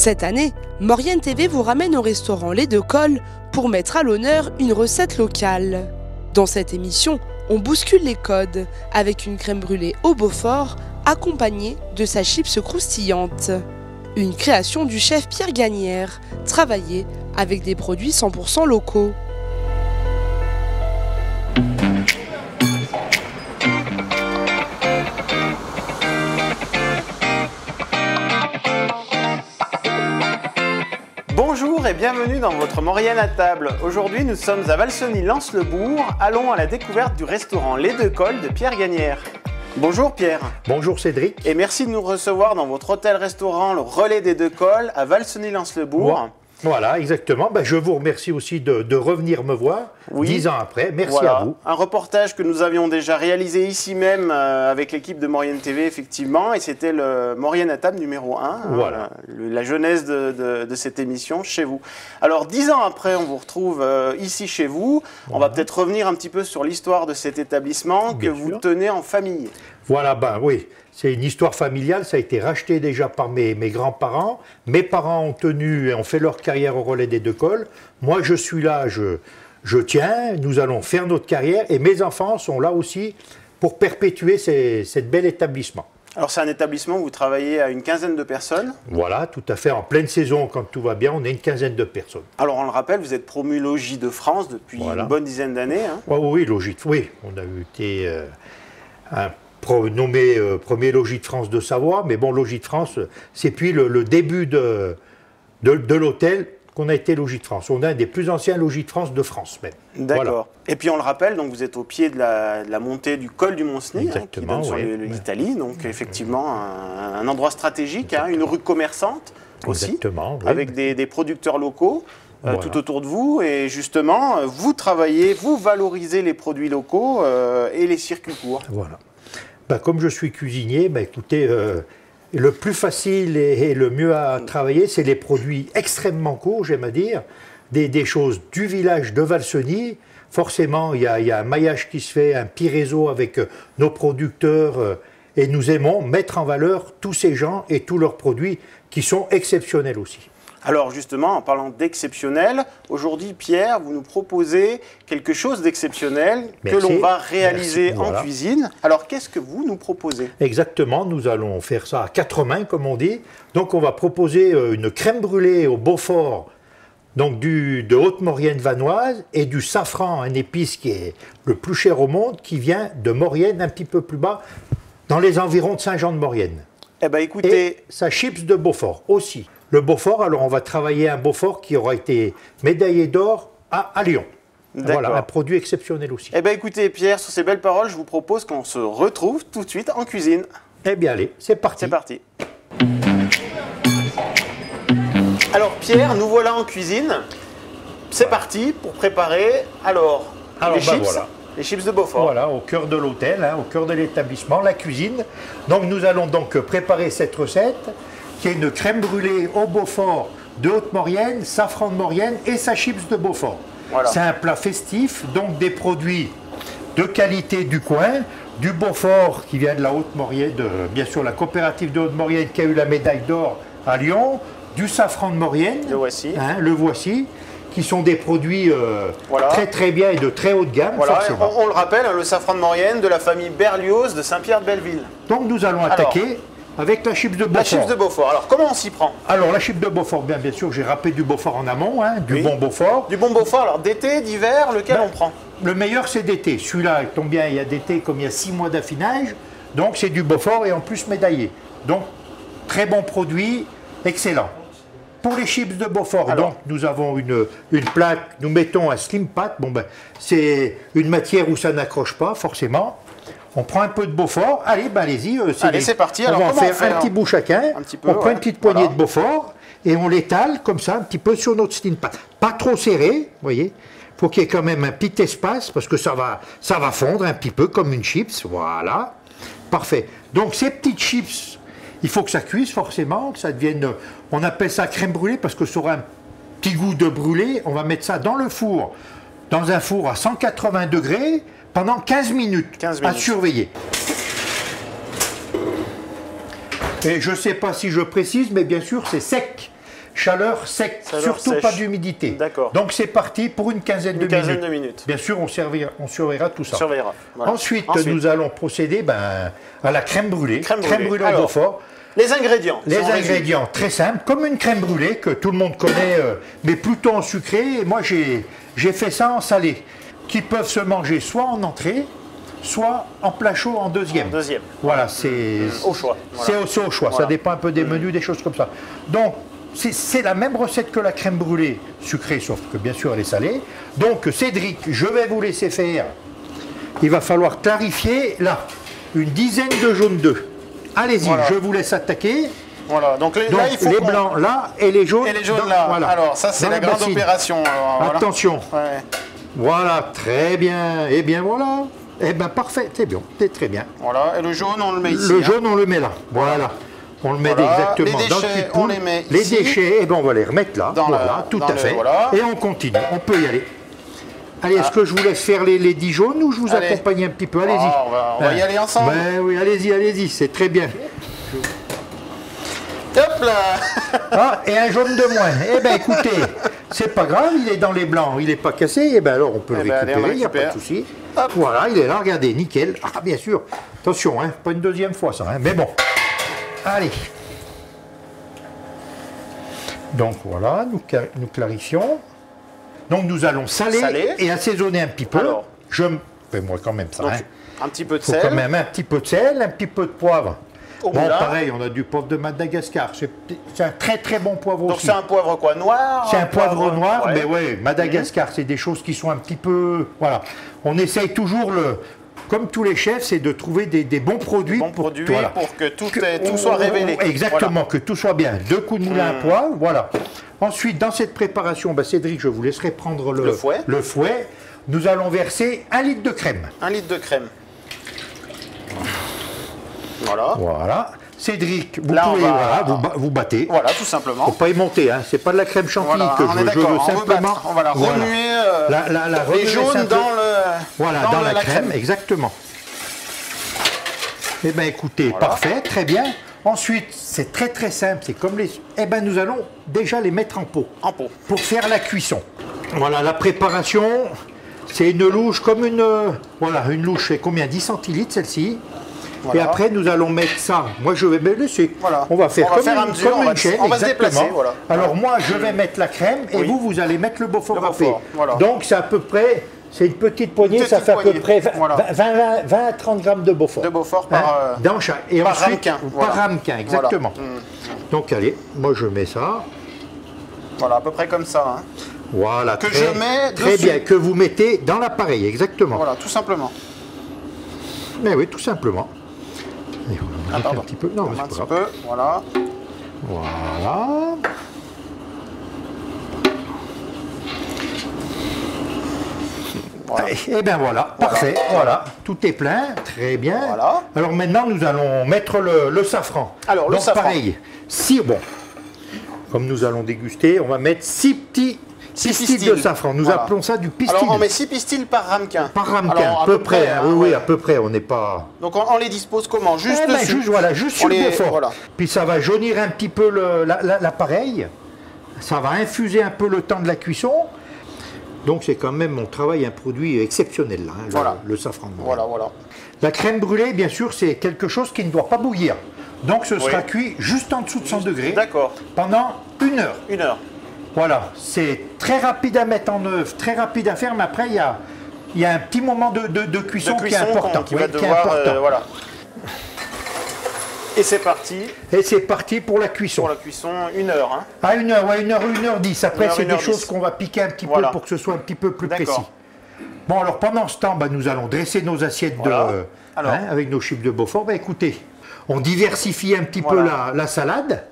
Cette année, Maurienne TV vous ramène au restaurant Les Deux Cols pour mettre à l'honneur une recette locale. Dans cette émission, on bouscule les codes avec une crème brûlée au Beaufort accompagnée de sa chips croustillante. Une création du chef Pierre Gagnère, travaillée avec des produits 100% locaux. Bonjour et bienvenue dans votre Maurienne à table. Aujourd'hui, nous sommes à Valseny-Lens-le-Bourg. Allons à la découverte du restaurant Les Deux Cols de Pierre Gagnère. Bonjour Pierre. Bonjour Cédric. Et merci de nous recevoir dans votre hôtel-restaurant Le Relais des Deux Cols à Valseny-Lens-le-Bourg. Voilà, exactement. Je vous remercie aussi de revenir me voir 10 ans après. Merci à vous. Un reportage que nous avions déjà réalisé ici même avec l'équipe de Maurienne TV, effectivement, et c'était le Maurienne à table numéro 1, voilà. La genèse de cette émission chez vous. Alors 10 ans après, on vous retrouve ici chez vous. Voilà. On va peut-être revenir un petit peu sur l'histoire de cet établissement que vous tenez en famille. Voilà, oui. C'est une histoire familiale, ça a été racheté déjà par mes grands-parents. Mes parents ont tenu et ont fait leur carrière au Relais des Deux Cols. Moi, je suis là, je tiens, nous allons faire notre carrière et mes enfants sont là aussi pour perpétuer cet bel établissement. Alors c'est un établissement où vous travaillez à une quinzaine de personnes. Voilà, tout à fait. En pleine saison, quand tout va bien, on est une quinzaine de personnes. Alors on le rappelle, vous êtes promu logis de France depuis une bonne dizaine d'années. Oui, logis, oui. On a été nommé premier logis de France de Savoie, mais bon, logis de France, c'est puis le début de l'hôtel qu'on a été logis de France. On est un des plus anciens logis de France même. D'accord. Voilà. Et puis on le rappelle, donc vous êtes au pied de la montée du col du Mont-Cenis, qui donne sur l'Italie, donc effectivement un endroit stratégique, une rue commerçante aussi, avec des producteurs locaux. Tout autour de vous, et justement, vous travaillez, vous valorisez les produits locaux et les circuits courts. Voilà. Comme je suis cuisinier, écoutez, le plus facile et le mieux à travailler, c'est les produits extrêmement courts, j'aime à dire, des choses du village de Valseny. Forcément, il y a un maillage qui se fait, un petit réseau avec nos producteurs, et nous aimons mettre en valeur tous ces gens et tous leurs produits qui sont exceptionnels aussi. Alors justement, en parlant d'exceptionnel, aujourd'hui Pierre, vous nous proposez quelque chose d'exceptionnel que l'on va réaliser en cuisine. Alors qu'est-ce que vous nous proposez? Exactement, nous allons faire ça à 4 mains comme on dit. Donc on va proposer une crème brûlée au Beaufort, donc de Haute-Maurienne vanoise et du safran, un épice qui est le plus cher au monde, qui vient de Maurienne, un petit peu plus bas, dans les environs de Saint-Jean-de-Maurienne. Écoutez... Et sa chips de Beaufort aussi. Le Beaufort, alors on va travailler un Beaufort qui aura été médaillé d'or à Lyon. Voilà, un produit exceptionnel aussi. Écoutez Pierre, sur ces belles paroles, je vous propose qu'on se retrouve tout de suite en cuisine. Allez, c'est parti. C'est parti. Alors Pierre, nous voilà en cuisine. C'est parti pour préparer les chips. Les chips de Beaufort. Voilà, au cœur de l'hôtel, au cœur de l'établissement, la cuisine. Donc nous allons donc préparer cette recette, qui est une crème brûlée au Beaufort de Haute-Maurienne, safran de Maurienne et sa chips de Beaufort. Voilà. C'est un plat festif, donc des produits de qualité du coin, du Beaufort qui vient de la Haute-Maurienne, bien sûr la coopérative de Haute-Maurienne qui a eu la médaille d'or à Lyon, du safran de Maurienne, le voici, qui sont des produits très très bien et de très haut de gamme. Voilà, on le rappelle, le safran de Maurienne de la famille Berlioz de Saint-Pierre-de-Belleville. Donc nous allons attaquer avec la chips de Beaufort. La chips de Beaufort. Alors, comment on s'y prend? Alors, la chips de Beaufort, bien sûr, j'ai râpé du Beaufort en amont, du bon Beaufort. Du bon Beaufort, alors d'été, d'hiver, lequel on prend? Le meilleur, c'est d'été. Celui-là, il tombe bien, il y a d'été comme il y a 6 mois d'affinage. Donc, c'est du Beaufort et en plus médaillé. Donc, très bon produit, excellent. Pour les chips de Beaufort, donc, nous avons une plaque, nous mettons un slim pat. C'est une matière où ça n'accroche pas, forcément. On prend un peu de Beaufort. Allez-y. C'est parti. On va en faire un petit bout chacun. On prend une petite poignée de Beaufort et on l'étale comme ça, un petit peu sur notre slim pat. Pas trop serré, vous voyez. Il faut qu'il y ait quand même un petit espace parce que ça va fondre un petit peu comme une chips. Voilà. Parfait. Donc ces petites chips, il faut que ça cuise forcément, que ça devienne... On appelle ça crème brûlée parce que ça aura un petit goût de brûlé. On va mettre ça dans le four, dans un four à 180 degrés, pendant 15 minutes, à surveiller. Et je ne sais pas si je précise, mais bien sûr, c'est sec. chaleur sec, surtout sèche. Pas d'humidité. D'accord. Donc c'est parti pour une quinzaine de minutes. Bien sûr, on surveillera tout ça. Voilà. Ensuite, nous allons procéder à la crème brûlée. Crème brûlée au Beaufort. Les ingrédients. Les ingrédients, très simples, comme une crème brûlée que tout le monde connaît, mais plutôt en sucré. Et moi, j'ai fait ça en salé, qui peuvent se manger soit en entrée, soit en plat chaud en deuxième. Voilà, c'est au choix. Voilà. C'est au choix, ça dépend un peu des menus, des choses comme ça. Donc, c'est la même recette que la crème brûlée sucrée, sauf que bien sûr elle est salée. Donc, Cédric, je vais vous laisser faire. Il va falloir clarifier, là, une dizaine de jaunes d'œufs. Allez-y, je vous laisse attaquer. Voilà, donc là, il faut les blancs là et les jaunes, là. Voilà. Alors, ça, c'est la grande opération. Alors, attention. Voilà, très bien. Et bien voilà. Eh bien parfait, c'est bien, c'est très bien. Voilà, et le jaune, on le met ici. Le jaune, on le met là. Voilà. On le met exactement les déchets, dans le petit on les met les ici. Déchets, eh ben, on va les remettre là. Voilà, tout à fait. Voilà. Et on continue, on peut y aller. Allez, est-ce que je vous laisse faire les 10 jaunes ou je vous accompagne un petit peu? Allez-y. On va y aller ensemble. Ben oui, allez-y, c'est très bien. Hop là. Et un jaune de moins. Eh bien écoutez, c'est pas grave, il est dans les blancs, il n'est pas cassé. Eh bien alors on peut le récupérer, il n'y a pas de souci. Voilà, il est là, regardez, nickel. Ah bien sûr, attention, pas une deuxième fois ça. Mais bon, allez. Donc voilà, nous clarifions. Donc nous allons saler et assaisonner un petit peu. Alors, fais-moi quand même ça. Donc, un petit peu de sel. Quand même un petit peu de sel, un petit peu de poivre. Pareil, on a du poivre de Madagascar. C'est un très très bon poivre aussi. Donc c'est un poivre quoi, noir? C'est un poivre noir, mais ouais, Madagascar, c'est des choses qui sont un petit peu... Voilà. On essaye toujours, comme tous les chefs, c'est de trouver des bons produits. Pour que tout soit révélé. Exactement, que tout soit bien. 2 coups de moulin à poivre, voilà. Ensuite, dans cette préparation, Cédric, je vous laisserai prendre le fouet. Nous allons verser 1 litre de crème. 1 litre de crème. Voilà. Cédric, vous pouvez, vous battez. Voilà, tout simplement. Il ne faut pas y monter, c'est pas de la crème chantilly que je veux simplement. On va la remuer les jaunes dans la crème. Exactement. Eh bien écoutez, parfait, très bien. Ensuite, c'est très très simple, c'est comme les... Eh bien nous allons déjà les mettre en pot. Pour faire la cuisson. Voilà, la préparation, c'est une louche comme une... Voilà, une louche fait combien? 10 centilitres celle-ci. Voilà. Et après, nous allons mettre ça. Moi, je vais me laisser. Voilà. On va faire comme une chaîne. On va se déplacer. Voilà. Alors, moi, je vais mettre la crème et vous allez mettre le Beaufort râpé. Voilà. Donc, c'est à peu près, c'est une petite poignée, ça fait à peu près 20 à 30 grammes de Beaufort. De Beaufort par, dans chaque. Et par ensuite, ramequin. Par ramequin, exactement. Voilà. Donc, allez, moi, je mets ça. Voilà, à peu près comme ça. Voilà. Que je mets très bien, que vous mettez dans l'appareil, exactement. Voilà, tout simplement. Mais oui, tout simplement. Un petit peu, non, un petit peu, voilà. Voilà. Et bien voilà, parfait, voilà, tout est plein, très bien. Voilà. Alors maintenant, nous allons mettre le safran. Alors, le safran. Pareil, comme nous allons déguster, on va mettre 6 petits pistils de safran. Nous appelons ça du pistil. Alors on met 6 pistils par ramequin. Par ramequin, à peu près. Oui, à peu près. On n'est pas. Donc on les dispose comment? Juste dessus. Juste sur le Beaufort. Voilà. Puis ça va jaunir un petit peu l'appareil. Ça va infuser un peu le temps de la cuisson. Donc c'est quand même, on travaille un produit exceptionnel là, le safran. Voilà. La crème brûlée, bien sûr, c'est quelque chose qui ne doit pas bouillir. Donc ce sera cuit juste en dessous de 100 degrés. D'accord. Pendant 1 heure. 1 heure. Voilà, c'est très rapide à mettre en œuvre, très rapide à faire, mais après il y a un petit moment de cuisson qui est important. Qui va devoir, voilà. Et c'est parti. Et c'est parti pour la cuisson. Pour la cuisson, 1 heure. À 1 heure, 1h10. Après, c'est des choses qu'on va piquer un petit peu pour que ce soit un petit peu plus précis. Bon, alors pendant ce temps, nous allons dresser nos assiettes avec nos chips de Beaufort. Écoutez, on diversifie un petit peu la salade,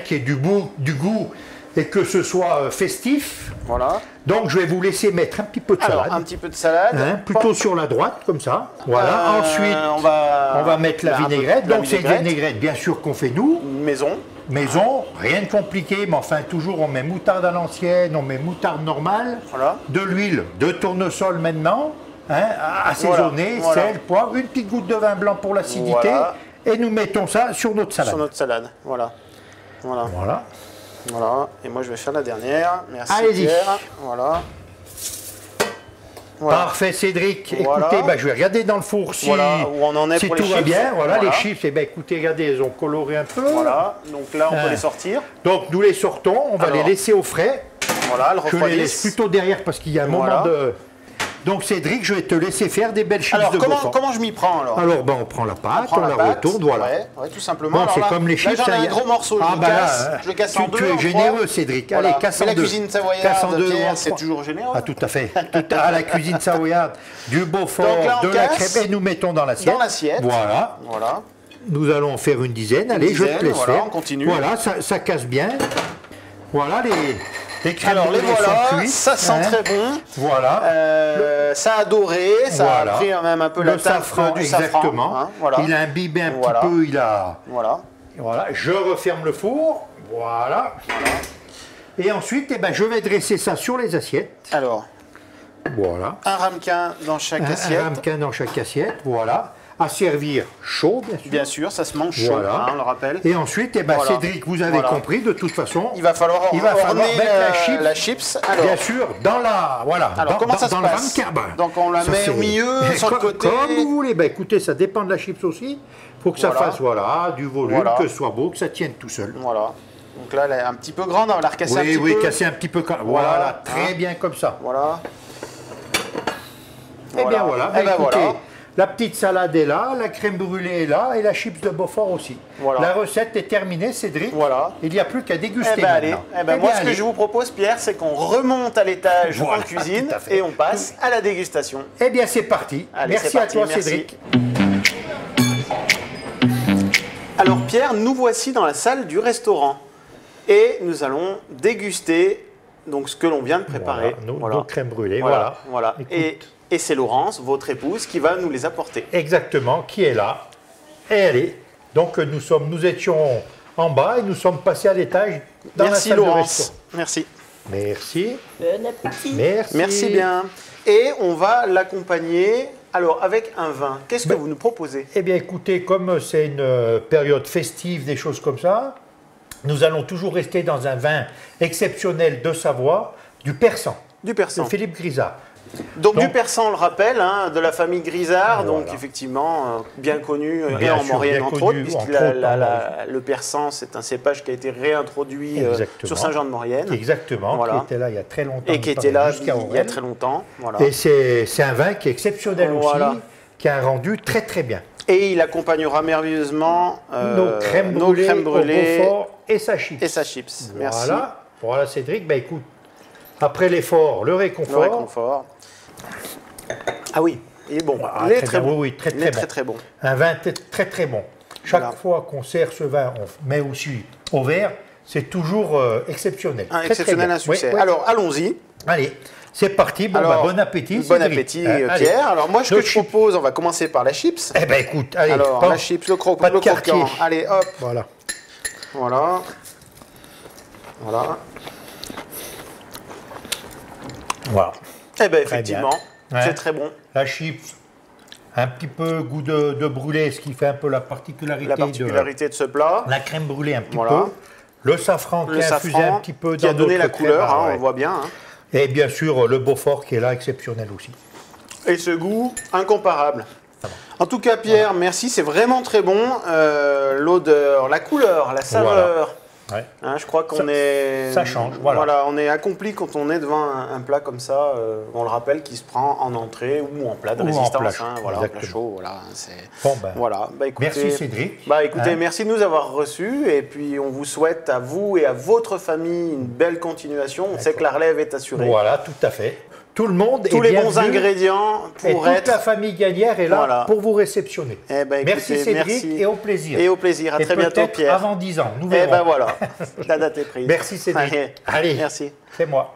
qui est du goût et que ce soit festif. Voilà. Donc je vais vous laisser mettre un petit peu de salade. Alors, un petit peu de salade. Plutôt sur la droite, comme ça. Voilà. Ensuite, on va mettre la vinaigrette. Donc c'est une vinaigrette, bien sûr, qu'on fait nous. Maison, rien de compliqué, mais enfin toujours on met moutarde à l'ancienne, on met moutarde normale, de l'huile, de tournesol maintenant, assaisonné, sel, poivre, une petite goutte de vin blanc pour l'acidité, et nous mettons ça sur notre salade. Sur notre salade, voilà. Voilà, et moi je vais faire la dernière. Merci Allez-y. Pierre. Voilà. Parfait Cédric. Voilà. Écoutez, je vais regarder dans le four si, où on en est si pour tout les va chips. bien. Voilà, les chips, écoutez, regardez, ils ont coloré un peu. Voilà, donc là on peut les sortir. Donc nous les sortons, on va les laisser au frais. Voilà, le Je les laisse plutôt derrière parce qu'il y a un moment de... Donc Cédric, je vais te laisser faire des belles chips de Beaufort. Comment je m'y prends alors? Alors on prend la pâte, on la retourne, voilà. Ouais, tout simplement. Bon, c'est comme les chips. Là, j'en ai un gros morceau, je le casse en deux. Tu es généreux Cédric, allez, casse en deux. La cuisine savoyarde, Pierre, c'est toujours généreux. Ah tout à fait, la cuisine savoyarde, du Beaufort, de la crêpe, et nous mettons dans l'assiette. Dans l'assiette. Voilà. Nous allons en faire une dizaine, allez, je te laisse faire. On continue. Voilà, ça casse bien. Voilà les crèmes alors les brûlées voilà, sont cuites, ça sent très bon. Voilà. Ça a doré, ça a pris même un peu la teinte du exactement. safran. Hein, voilà. Il a imbibé un petit peu, il a... Voilà. Voilà, je referme le four. Voilà. Et ensuite, je vais dresser ça sur les assiettes. Alors, voilà. Un ramequin dans chaque assiette. Un ramequin dans chaque assiette, voilà. À servir chaud, bien sûr. Bien sûr, ça se mange chaud, voilà. on le rappelle. Et ensuite, Cédric, vous avez compris, de toute façon, il va falloir mettre la chips. Alors, bien sûr, dans la... Voilà. Alors, comment ça se passe? Donc, on la met au milieu, sur le côté. Comme vous voulez. Écoutez, ça dépend de la chips aussi. Il faut que ça fasse, du volume, que ce soit beau, que ça tienne tout seul. Voilà. Donc là, elle est un petit peu grande, on va la recasser un petit peu. Oui, casser un petit peu. Voilà, très bien comme ça. Voilà. Et bien voilà. Écoutez, la petite salade est là, la crème brûlée est là et la chips de Beaufort aussi. Voilà. La recette est terminée, Cédric. Voilà. Il n'y a plus qu'à déguster. Moi, ce que je vous propose, Pierre, c'est qu'on remonte à l'étage en cuisine et on passe à la dégustation. Eh bien, c'est parti. Merci à toi, Cédric. Alors, Pierre, nous voici dans la salle du restaurant et nous allons déguster donc ce que l'on vient de préparer. Nos crèmes brûlées. Voilà. Et c'est Laurence, votre épouse, qui va nous les apporter. Exactement, qui est là. Et elle est. Donc nous étions en bas et nous sommes passés à l'étage dans la salle Laurence. de restaurant. Merci. Merci. Bon appétit. Merci bien. Et on va l'accompagner alors avec un vin. Qu'est-ce que vous nous proposez? Eh bien écoutez, comme c'est une période festive, des choses comme ça, nous allons toujours rester dans un vin exceptionnel de Savoie, du Persan. Du Persan. De Philippe Grisard. Donc du Persan, on le rappelle, de la famille Grisard, donc effectivement bien connu et en Maurienne entre autres, puisque le Persan c'est un cépage qui a été réintroduit sur Saint-Jean-de-Maurienne. Exactement, qui était là il y a très longtemps. Et qui était là il y a très longtemps. Voilà. Et c'est un vin qui est exceptionnel aussi, qui a un rendu très très bien. Et il accompagnera merveilleusement nos crèmes brûlées au Beaufort et sa chips. Merci. Voilà Cédric, écoute, après l'effort, le réconfort. Ah oui, il est bon. Il est très bon. Oui, très bon. Un vin très très bon. Chaque fois qu'on sert ce vin, on met aussi au verre, c'est toujours exceptionnel. Exceptionnel, un succès. Alors, allons-y. Allez, c'est parti. Bon appétit. Bon appétit, Pierre. Alors, moi, ce que je propose, on va commencer par la chips. Eh bien, écoute, allez. Alors, la chips, le croquant. Allez, hop. Voilà. Eh bien, effectivement, c'est très bon. La chips, un petit peu goût de brûlé, ce qui fait un peu la particularité de ce plat. La crème brûlée un petit peu. Le safran qui a infusé un petit peu qui a donné la couleur, on le voit bien. Et bien sûr, le Beaufort qui est là, exceptionnel aussi. Et ce goût incomparable. En tout cas, Pierre, merci, c'est vraiment très bon. L'odeur, la couleur, la saveur. Je crois qu'on est... Ça change, on est accompli quand on est devant un plat comme ça, on le rappelle, qui se prend en entrée ou en plat de résistance. En plat chaud, écoutez, merci Cédric. Écoutez, merci de nous avoir reçus et puis on vous souhaite à vous et à votre famille une belle continuation. On sait que la relève est assurée. Voilà, tout à fait. Tout le monde tous les bons ingrédients pour toute la famille Gagnère est là pour vous réceptionner. Écoutez, merci Cédric et au plaisir. Et au plaisir, à très bientôt Pierre. Avant 10 ans, nous verrons. Voilà, la date est prise. Merci Cédric. Allez, merci. C'est moi.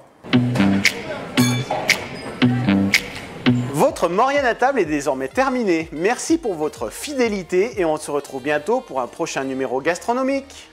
Votre Maurienne à table est désormais terminée. Merci pour votre fidélité et on se retrouve bientôt pour un prochain numéro gastronomique.